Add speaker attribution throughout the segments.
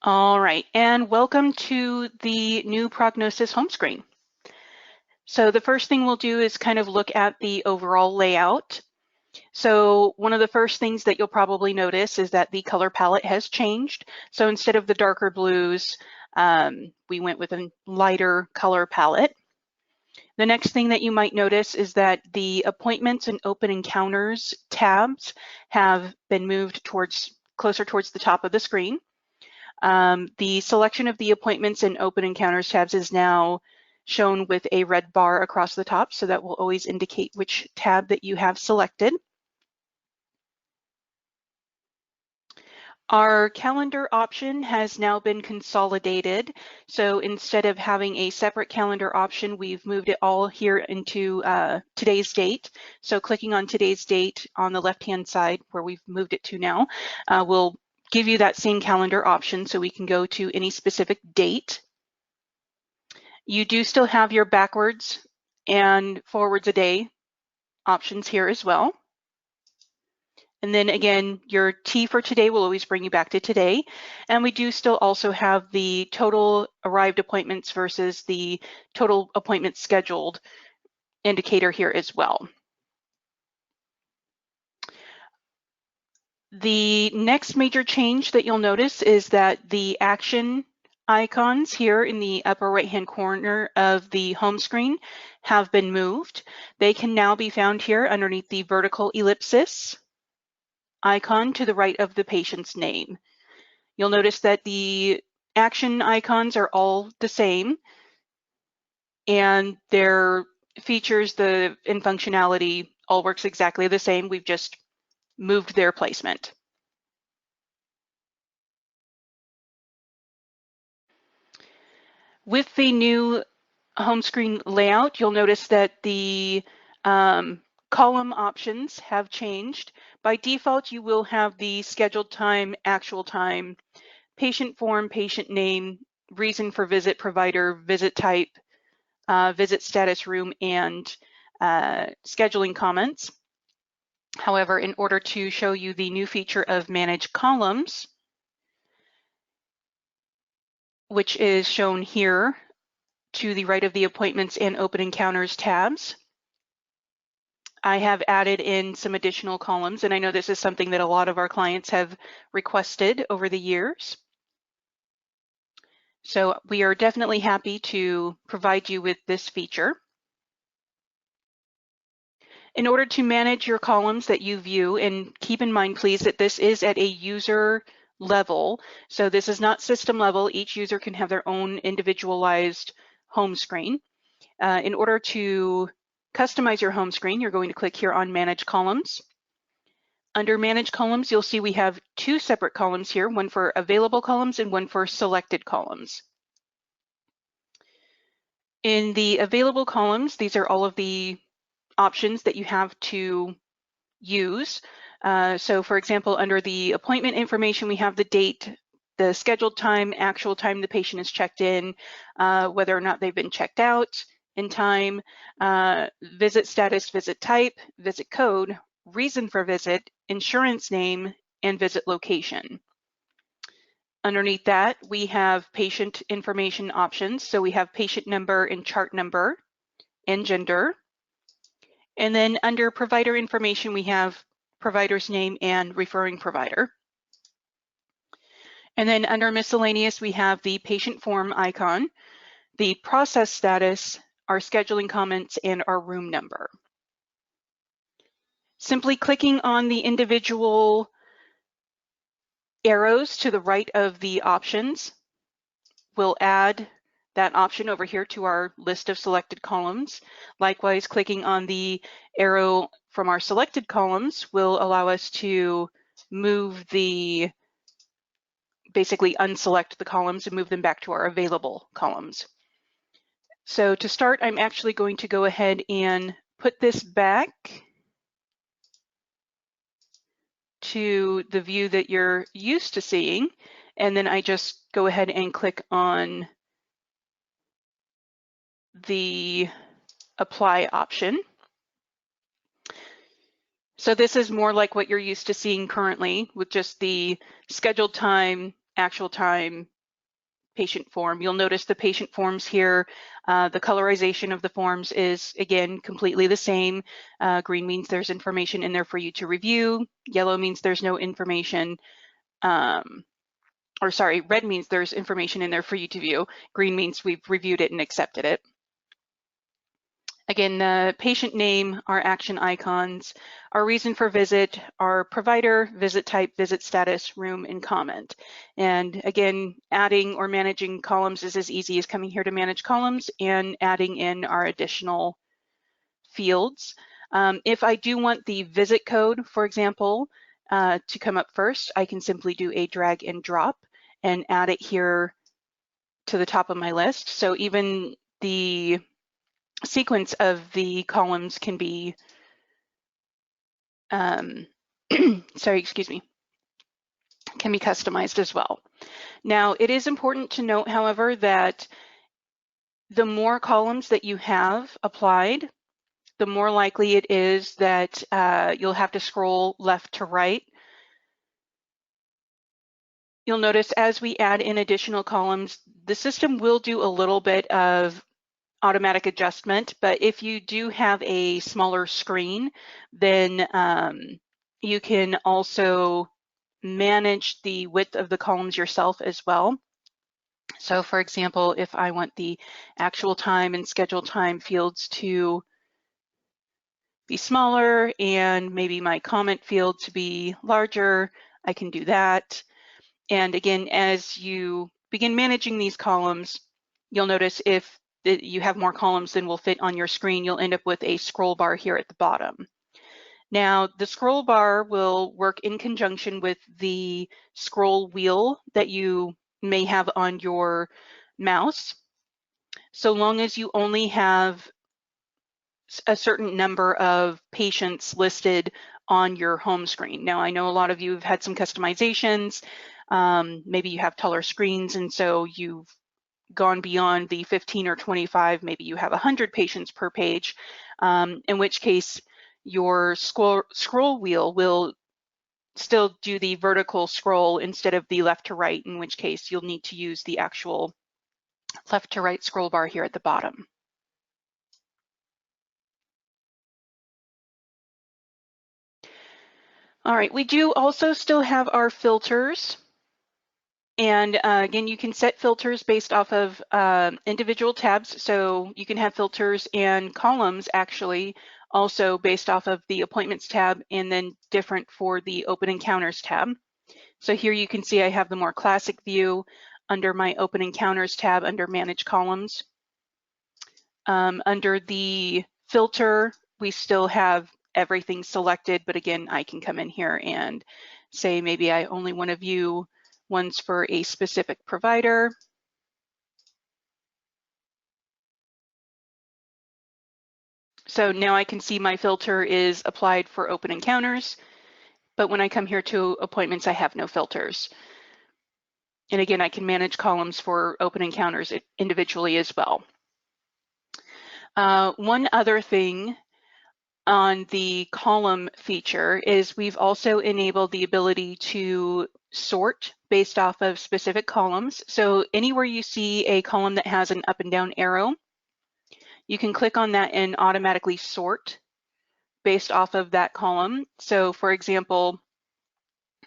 Speaker 1: All right, and welcome to the new prognosis home screen. So the first thing we'll do is kind of look at the overall layout. So one of the first things that you'll probably notice is that the color palette has changed. So instead of the darker blues, we went with a lighter color palette. The next thing that you might notice is that the appointments and open encounters tabs have been moved closer towards the top of the screen. The selection of the appointments and open encounters tabs is now shown with a red bar across the top, so that will always indicate which tab that you have selected. Our calendar option has now been consolidated. So instead of having a separate calendar option, we've moved it all here into today's date. So clicking on today's date on the left-hand side where we've moved it to now will give you that same calendar option, so we can go to any specific date. You do still have your backwards and forwards a day options here as well. And then again, your T for today will always bring you back to today. And we do still also have the total arrived appointments versus the total appointments scheduled indicator here as well. The next major change that you'll notice is that the action icons here in the upper right-hand corner of the home screen have been moved. They can now be found here underneath the vertical ellipsis icon to the right of the patient's name. You'll notice that the action icons are all the same, and their features and functionality all works exactly the same. We've just moved their placement. With the new home screen layout, you'll notice that the column options have changed. By default, you will have the scheduled time, actual time, patient form, patient name, reason for visit, provider, visit type, visit status, room, and scheduling comments. However, in order to show you the new feature of manage columns, which is shown here to the right of the appointments and open encounters tabs, I have added in some additional columns, and I know this is something that a lot of our clients have requested over the years. So we are definitely happy to provide you with this feature. In order to manage your columns that you view, and keep in mind, please, that this is at a user level. So this is not system level. Each user can have their own individualized home screen. In order to customize your home screen, you're going to click here on Manage Columns. Under Manage Columns, you'll see we have two separate columns here, one for available columns and one for selected columns. In the available columns, these are all of the options that you have to use. So for example, under the appointment information, we have the date, the scheduled time, actual time the patient is checked in, whether or not they've been checked out in time, visit status, visit type, visit code, reason for visit, insurance name, and visit location. Underneath that, we have patient information options. So we have patient number and chart number and gender. And then under provider information, we have provider's name and referring provider. And then under miscellaneous, we have the patient form icon, the process status, our scheduling comments, and our room number. Simply clicking on the individual arrows to the right of the options will add that option over here to our list of selected columns. Likewise, clicking on the arrow from our selected columns will allow us to basically unselect the columns and move them back to our available columns. So to start, I'm actually going to go ahead and put this back to the view that you're used to seeing, and then I just go ahead and click on the apply option. So this is more like what you're used to seeing currently, with just the scheduled time, actual time patient form. You'll notice the patient forms here. The colorization of the forms is, again, completely the same. Green means there's information in there for you to review. Yellow means there's no information. Or sorry, red means there's information in there for you to view. Green means we've reviewed it and accepted it. Again, the patient name, our action icons, our reason for visit, our provider, visit type, visit status, room, and comment. And again, adding or managing columns is as easy as coming here to manage columns and adding in our additional fields. If I do want the visit code, for example, to come up first, I can simply do a drag and drop and add it here to the top of my list. So even the sequence of the columns can be, sorry, excuse me, can be customized as well. Now, it is important to note, however, that the more columns that you have applied, the more likely it is that you'll have to scroll left to right. You'll notice as we add in additional columns, the system will do a little bit of automatic adjustment, but if you do have a smaller screen, then you can also manage the width of the columns yourself as well. So for example, if I want the actual time and schedule time fields to be smaller and maybe my comment field to be larger, I can do that. And again, as you begin managing these columns, you'll notice if you have more columns than will fit on your screen, you'll end up with a scroll bar here at the bottom. Now, the scroll bar will work in conjunction with the scroll wheel that you may have on your mouse, so long as you only have a certain number of patients listed on your home screen. Now, I know a lot of you have had some customizations. Maybe you have taller screens, and so you've gone beyond the 15 or 25, maybe you have 100 patients per page, in which case your scroll wheel will still do the vertical scroll instead of the left to right, in which case you'll need to use the actual left to right scroll bar here at the bottom. All right, we do also still have our filters. And again, you can set filters based off of individual tabs. So you can have filters and columns actually also based off of the appointments tab and then different for the open encounters tab. So here you can see I have the more classic view under my open encounters tab under manage columns. Under the filter, we still have everything selected, but again, I can come in here and say maybe I only want to view ones for a specific provider. So now I can see my filter is applied for open encounters, but when I come here to appointments, I have no filters. And again, I can manage columns for open encounters individually as well. One other thing on the column feature is we've also enabled the ability to sort based off of specific columns. So anywhere you see a column that has an up and down arrow, you can click on that and automatically sort based off of that column. So for example,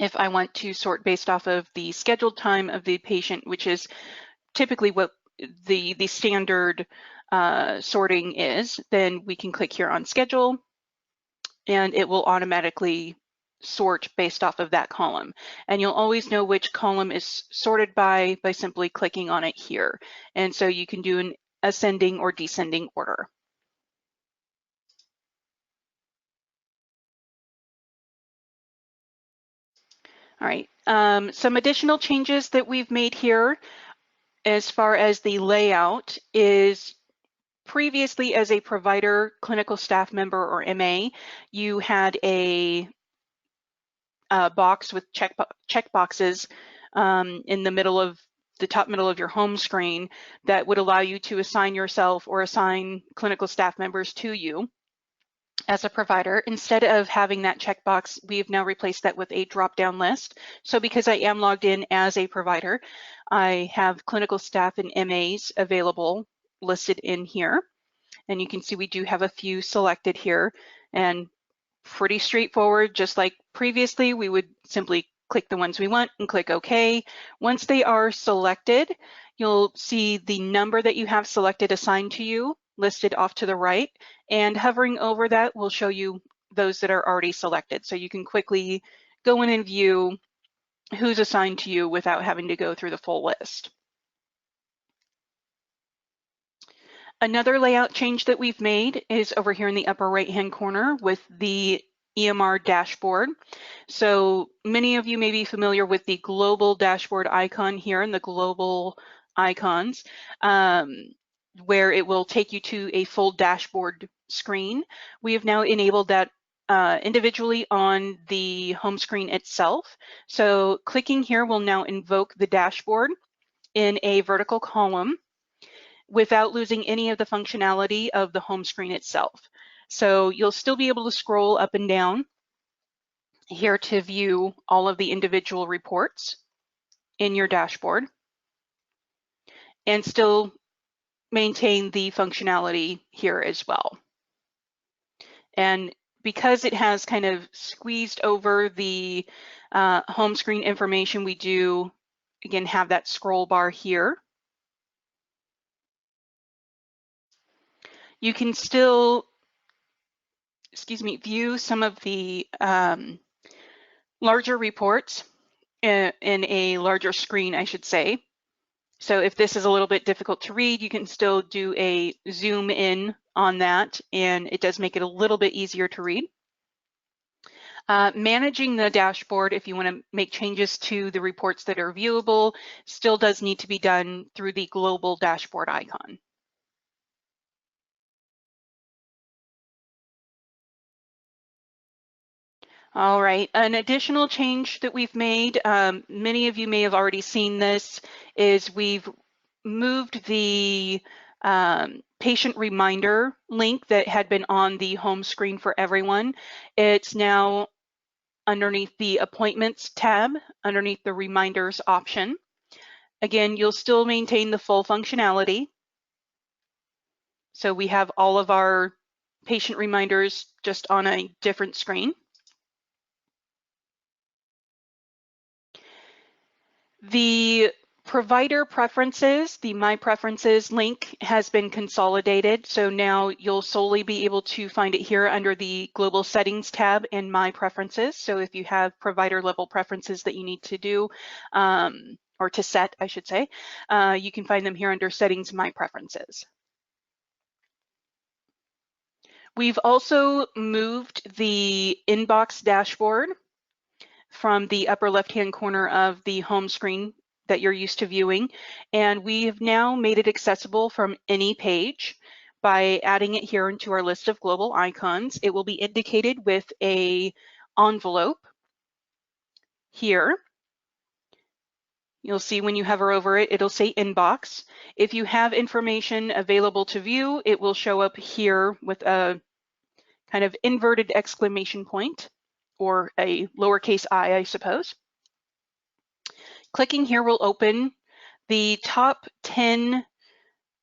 Speaker 1: if I want to sort based off of the scheduled time of the patient, which is typically what the standard sorting is, then we can click here on schedule and it will automatically sort based off of that column. And you'll always know which column is sorted by simply clicking on it here. And so you can do an ascending or descending order. All right, some additional changes that we've made here as far as the layout is previously as a provider, clinical staff member, or MA, you had a box with check boxes in the middle of the top middle of your home screen that would allow you to assign yourself or assign clinical staff members to you. as a provider. Instead of having that checkbox, we've now replaced that with a drop-down list. So because I am logged in as a provider, I have clinical staff and MAs available listed in here. And you can see we do have a few selected here, and pretty straightforward. Just like previously, we would simply click the ones we want and click OK. Once they are selected, you'll see the number that you have selected assigned to you listed off to the right, and hovering over that will show you those that are already selected. So you can quickly go in and view who's assigned to you without having to go through the full list. Another layout change that we've made is over here in the upper right-hand corner with the EMR Dashboard. So many of you may be familiar with the global dashboard icon here in the global icons, where it will take you to a full dashboard screen. We have now enabled that individually on the home screen itself. So clicking here will now invoke the dashboard in a vertical column without losing any of the functionality of the home screen itself. So you'll still be able to scroll up and down here to view all of the individual reports in your dashboard and still maintain the functionality here as well. And because it has kind of squeezed over the home screen information, we do, again, have that scroll bar here. You can still, view some of the larger reports in a larger screen, I should say. So if this is a little bit difficult to read, you can still do a zoom in on that, and it does make it a little bit easier to read. Managing the dashboard, if you want to make changes to the reports that are viewable, still does need to be done through the global dashboard icon. All right, an additional change that we've made, many of you may have already seen this, is we've moved the patient reminder link that had been on the home screen for everyone. It's now underneath the Appointments tab, underneath the Reminders option. Again, you'll still maintain the full functionality. So we have all of our patient reminders just on a different screen. The provider preferences, the My Preferences link has been consolidated. So now you'll solely be able to find it here under the Global Settings tab and My Preferences. So if you have provider level preferences that you need to do, or to set, I should say, you can find them here under Settings, My Preferences. We've also moved the inbox dashboard from the upper left-hand corner of the home screen that you're used to viewing, and we have now made it accessible from any page by adding it here into our list of global icons. It will be indicated with a envelope here. You'll see when you hover over it, it'll say inbox. If you have information available to view, it will show up here with a kind of inverted exclamation point, or a lowercase I suppose. Clicking here will open the top 10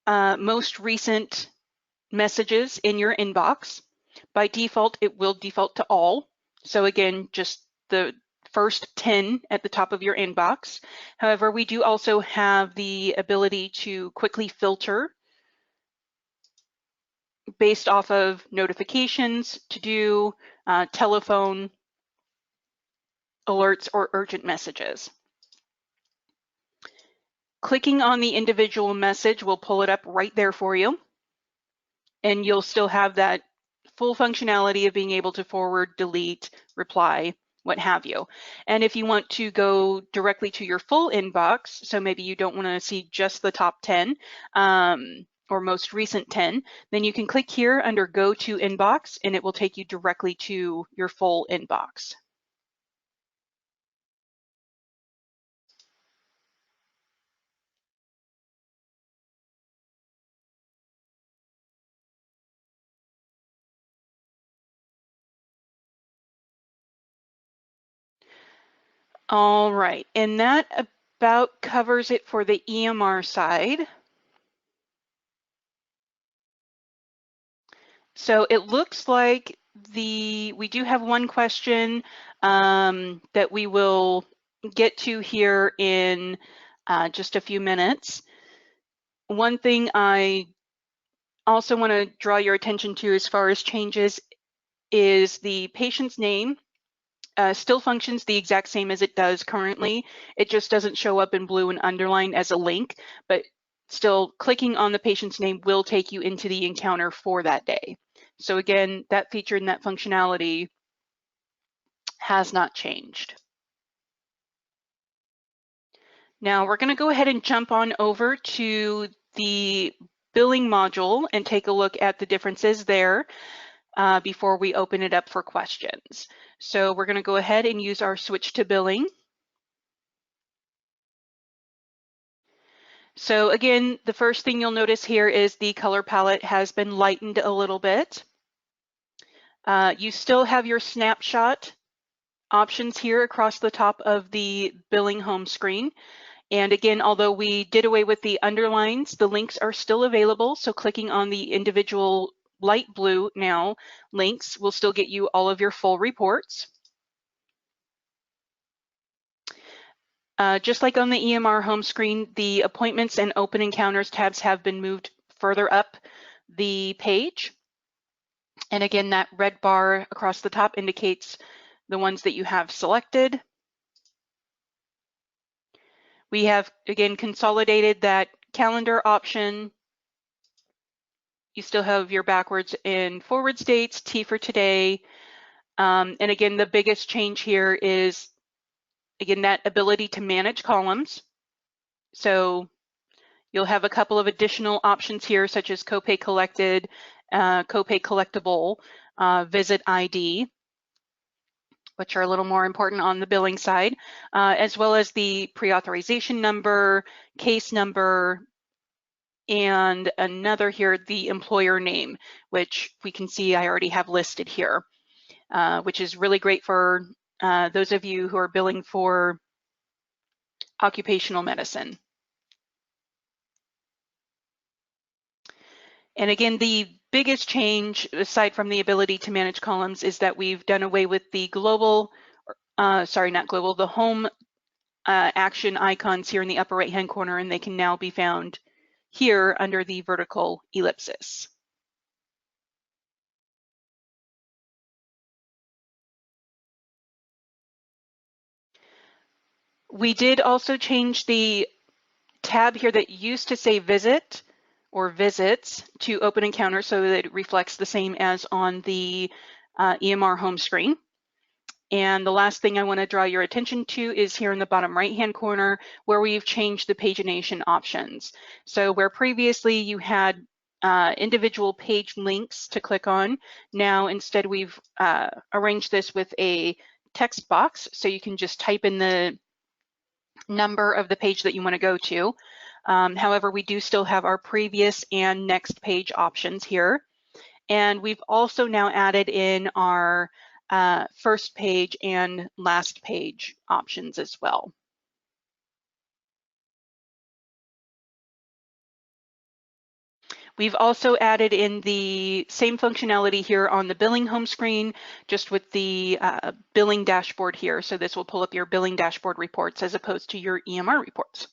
Speaker 1: most recent messages in your inbox. By default, it will default to all. So again, just the first 10 at the top of your inbox. However, we do also have the ability to quickly filter based off of notifications, to-do, telephone, alerts, or urgent messages. Clicking on the individual message will pull it up right there for you, and you'll still have that full functionality of being able to forward, delete, reply, what have you. And if you want to go directly to your full inbox, so maybe you don't want to see just the top 10 or most recent 10, then you can click here under Go to Inbox, and it will take you directly to your full inbox. All right, and that about covers it for the EMR side. So it looks like we do have one question that we will get to here in just a few minutes. One thing I also want to draw your attention to as far as changes is the patient's name still functions the exact same as it does currently. It just doesn't show up in blue and underlined as a link, but still clicking on the patient's name will take you into the encounter for that day. So again, that feature and that functionality has not changed. Now we're going to go ahead and jump on over to the billing module and take a look at the differences there before we open it up for questions. So we're going to go ahead and use our switch to billing. So again, the first thing you'll notice here is the color palette has been lightened a little bit. You still have your snapshot options here across the top of the billing home screen. And again, although we did away with the underlines, the links are still available. So clicking on the individual light blue now links will still get you all of your full reports. Just like on the EMR home screen, the appointments and open encounters tabs have been moved further up the page. And again, that red bar across the top indicates the ones that you have selected. We have, again, consolidated that calendar option. You still have your backwards and forwards dates, T for today. And again, the biggest change here is, again, that ability to manage columns. So you'll have a couple of additional options here, such as copay collected, copay collectible, visit ID, which are a little more important on the billing side, as well as the pre-authorization number, case number, and another here, the employer name, which we can see I already have listed here, which is really great for those of you who are billing for occupational medicine. And again, the biggest change, aside from the ability to manage columns, is that we've done away with the global, the home action icons here in the upper right-hand corner, and they can now be found here under the vertical ellipsis. We did also change the tab here that used to say visit or visits to open encounter so that it reflects the same as on the EMR home screen. And the last thing I want to draw your attention to is here in the bottom right-hand corner where we've changed the pagination options. So where previously you had individual page links to click on, now instead we've arranged this with a text box so you can just type in the number of the page that you want to go to. However, we do still have our previous and next page options here. And we've also now added in our first page and last page options as well. We've also added in the same functionality here on the billing home screen, just with the billing dashboard here. So this will pull up your billing dashboard reports as opposed to your EMR reports.